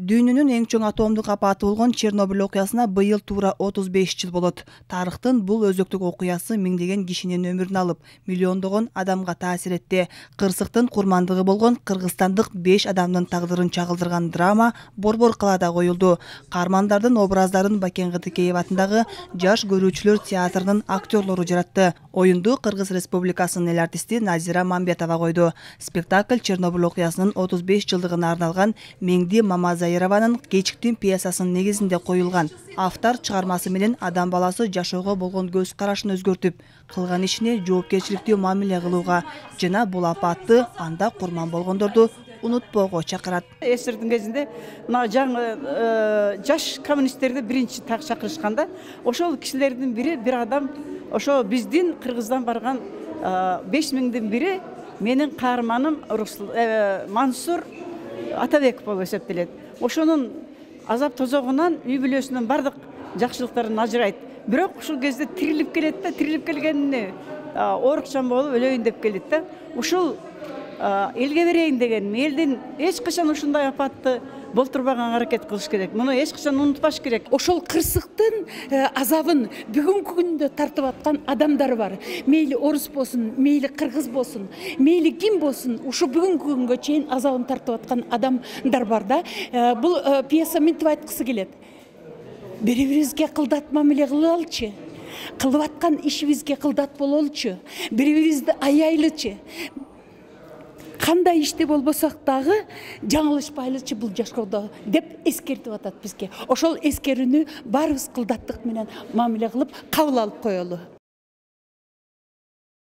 Дүйнөнүн эң чоң атомдук апаты болгон Чернобыль окуясына быйыл туура 35 жыл болот. Тарыхтын бул өзөктүк окуясы миңдеген кишинин өмүрүн алып, миллиондогон адамга таасир этти. Кырсыктын курмандыгы болгон кыргызстандык 5 адамдын тагдырын чагылдырган драма Борбор калаада коюлду. Каармандардын образдарын Бакен Кытыкеев атындагы Жаш көрүүчүлөр театрынын актерлору жаратты. Оюнду Кыргыз Республикасынын эл артисти Назира Мамбетова койду. Спектакль Чернобыль окуясынын 35 жылдыгына арналган Меңди Мамазайрованын кечиктин пьесасынын негизинде коюлган. Автор чыгармасы менен адам баласы жашоого болгон көз карашын өзгөртүп, кылган ишине жоопкерчиликтүү мамиле кылууга жана бул апатты анда курман болгондорду унутпоого чакырат. СССРдин кезинде мына жаңы жаш коммунисттерди биринчи так чакырышканда, ошол кишилердин бири бир адам ошо биздин Кыргыздан барган 5000дин бири менин каарманым Мансур Атабек болуп эсептелет. Ошонун азап тозогунан үй бүлөсүнүн бардык жакшылыктарын ажырайт. Бирок ушул кезде тирилип келет да, тирилип келгенине оорукчан болуп өлөйүн деп келет да. Ушул элге берейин деген, элдин эч качан ушундай апатты болтурбаган аракет кылыш керек. Муну эч качан унутпаш керек. Ошол кырсыктын азабын бүгүнкү күндө тартып аткан адамдар бар. Мейли орус болсун, мейли кыргыз болсун, мейли ким болсун, ушу бүгүнкү күнгө чейин азабын тартып аткан адамдар бар да. Бул пьеса мынтип айткысы келет. Бири-бирибизге кылдат мамиле кылалычы. Кылып аткан ишибизге кылдат бололчу. Бири-бирибизди аяйлычы. Кандай иште болбосок дагы жаңылышпайлычы бул жашоодо деп эскертип атат бизге. Ошол эскерүүнү баарыбыз кылдаттык менен мамиле кылып кабыл алып коелу.